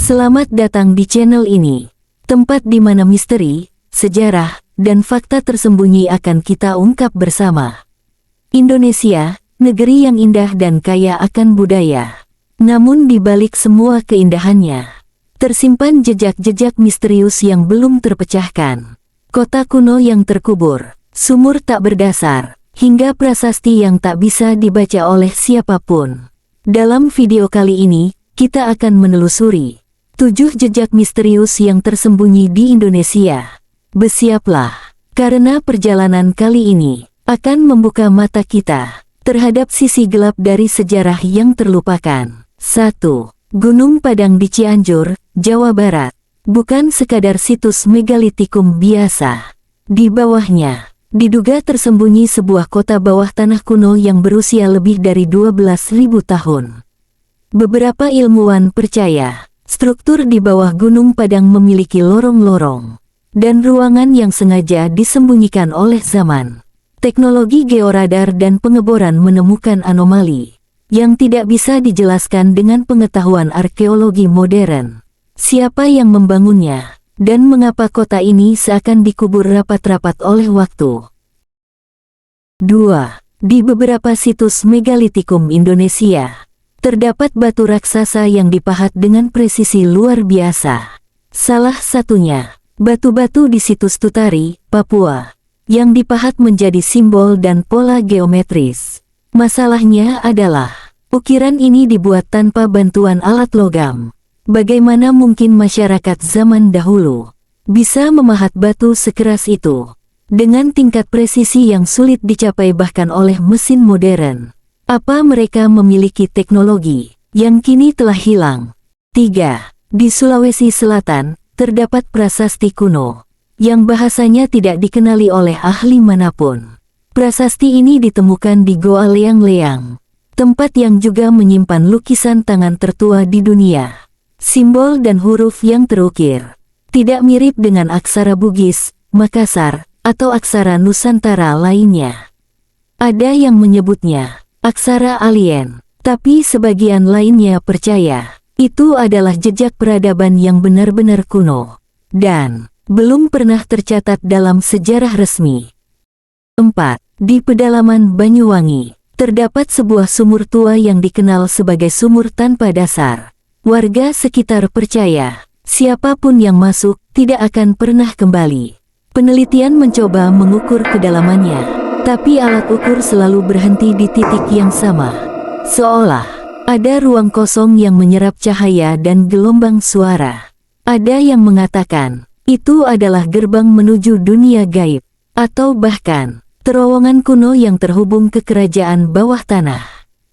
Selamat datang di channel ini, tempat di mana misteri, sejarah, dan fakta tersembunyi akan kita ungkap bersama. Indonesia, negeri yang indah dan kaya akan budaya. Namun di balik semua keindahannya, tersimpan jejak-jejak misterius yang belum terpecahkan. Kota kuno yang terkubur, sumur tak berdasar, hingga prasasti yang tak bisa dibaca oleh siapapun. Dalam video kali ini, kita akan menelusuri 7 jejak misterius yang tersembunyi di Indonesia. Bersiaplah, karena perjalanan kali ini akan membuka mata kita terhadap sisi gelap dari sejarah yang terlupakan. 1. Gunung Padang di Cianjur, Jawa Barat. Bukan sekadar situs megalitikum biasa. Di bawahnya, diduga tersembunyi sebuah kota bawah tanah kuno yang berusia lebih dari 12.000 tahun. Beberapa ilmuwan percaya, struktur di bawah Gunung Padang memiliki lorong-lorong dan ruangan yang sengaja disembunyikan oleh zaman. Teknologi georadar dan pengeboran menemukan anomali yang tidak bisa dijelaskan dengan pengetahuan arkeologi modern. Siapa yang membangunnya, dan mengapa kota ini seakan dikubur rapat-rapat oleh waktu? 2. Di beberapa situs megalitikum Indonesia, terdapat batu raksasa yang dipahat dengan presisi luar biasa. Salah satunya, batu-batu di situs Tutari, Papua, yang dipahat menjadi simbol dan pola geometris. Masalahnya adalah, ukiran ini dibuat tanpa bantuan alat logam. Bagaimana mungkin masyarakat zaman dahulu bisa memahat batu sekeras itu dengan tingkat presisi yang sulit dicapai bahkan oleh mesin modern? Apa mereka memiliki teknologi yang kini telah hilang? 3. Di Sulawesi Selatan, terdapat prasasti kuno yang bahasanya tidak dikenali oleh ahli manapun. Prasasti ini ditemukan di Goa Leang-Leang, tempat yang juga menyimpan lukisan tangan tertua di dunia. Simbol dan huruf yang terukir tidak mirip dengan aksara Bugis, Makassar, atau aksara Nusantara lainnya. Ada yang menyebutnya aksara alien, tapi sebagian lainnya percaya itu adalah jejak peradaban yang benar-benar kuno dan belum pernah tercatat dalam sejarah resmi. 4. Di pedalaman Banyuwangi, terdapat sebuah sumur tua yang dikenal sebagai sumur tanpa dasar. Warga sekitar percaya, siapapun yang masuk tidak akan pernah kembali. Penelitian mencoba mengukur kedalamannya, tapi alat ukur selalu berhenti di titik yang sama. Seolah ada ruang kosong yang menyerap cahaya dan gelombang suara. Ada yang mengatakan, itu adalah gerbang menuju dunia gaib, atau bahkan terowongan kuno yang terhubung ke kerajaan bawah tanah.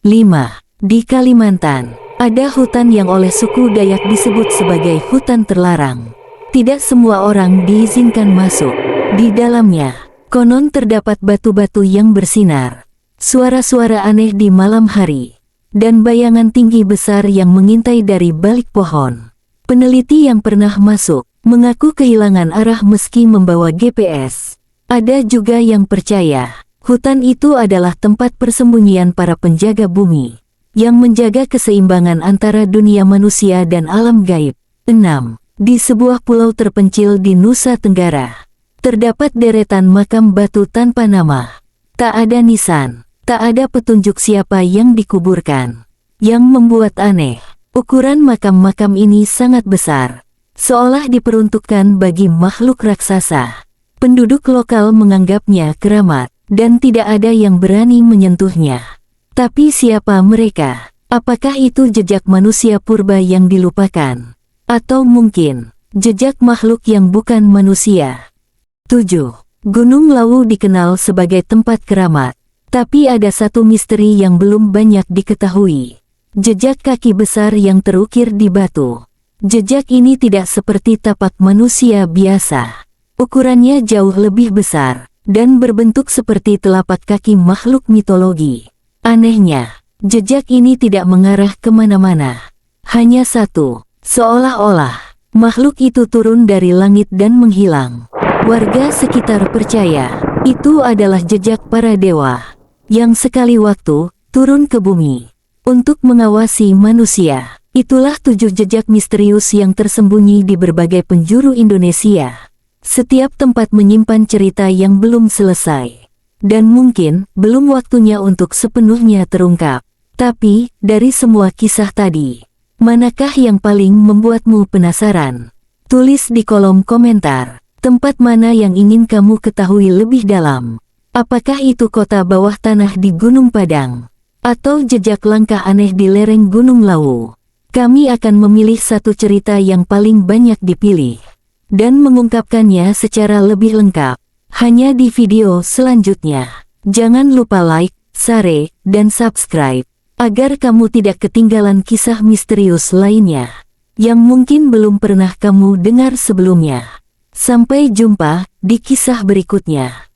5. Di Kalimantan, ada hutan yang oleh suku Dayak disebut sebagai hutan terlarang. Tidak semua orang diizinkan masuk. Di dalamnya, konon terdapat batu-batu yang bersinar, suara-suara aneh di malam hari, dan bayangan tinggi besar yang mengintai dari balik pohon. Peneliti yang pernah masuk mengaku kehilangan arah meski membawa GPS. Ada juga yang percaya, hutan itu adalah tempat persembunyian para penjaga bumi yang menjaga keseimbangan antara dunia manusia dan alam gaib. 6. Di sebuah pulau terpencil di Nusa Tenggara, terdapat deretan makam batu tanpa nama. Tak ada nisan, tak ada petunjuk siapa yang dikuburkan. Yang membuat aneh, ukuran makam-makam ini sangat besar, seolah diperuntukkan bagi makhluk raksasa. Penduduk lokal menganggapnya keramat, dan tidak ada yang berani menyentuhnya. Tapi siapa mereka? Apakah itu jejak manusia purba yang dilupakan? Atau mungkin, jejak makhluk yang bukan manusia? 7. Gunung Lawu dikenal sebagai tempat keramat, tapi ada satu misteri yang belum banyak diketahui. Jejak kaki besar yang terukir di batu. Jejak ini tidak seperti tapak manusia biasa. Ukurannya jauh lebih besar, dan berbentuk seperti telapak kaki makhluk mitologi. Anehnya, jejak ini tidak mengarah kemana-mana. Hanya satu, seolah-olah makhluk itu turun dari langit dan menghilang. Warga sekitar percaya, itu adalah jejak para dewa yang sekali waktu turun ke bumi untuk mengawasi manusia. Itulah 7 jejak misterius yang tersembunyi di berbagai penjuru Indonesia. Setiap tempat menyimpan cerita yang belum selesai. Dan mungkin belum waktunya untuk sepenuhnya terungkap. Tapi, dari semua kisah tadi, manakah yang paling membuatmu penasaran? Tulis di kolom komentar. Tempat mana yang ingin kamu ketahui lebih dalam? Apakah itu kota bawah tanah di Gunung Padang? Atau jejak langkah aneh di lereng Gunung Lawu? Kami akan memilih satu cerita yang paling banyak dipilih. Dan mengungkapkannya secara lebih lengkap. Hanya di video selanjutnya. Jangan lupa like, share, dan subscribe. Agar kamu tidak ketinggalan kisah misterius lainnya. Yang mungkin belum pernah kamu dengar sebelumnya. Sampai jumpa di kisah berikutnya.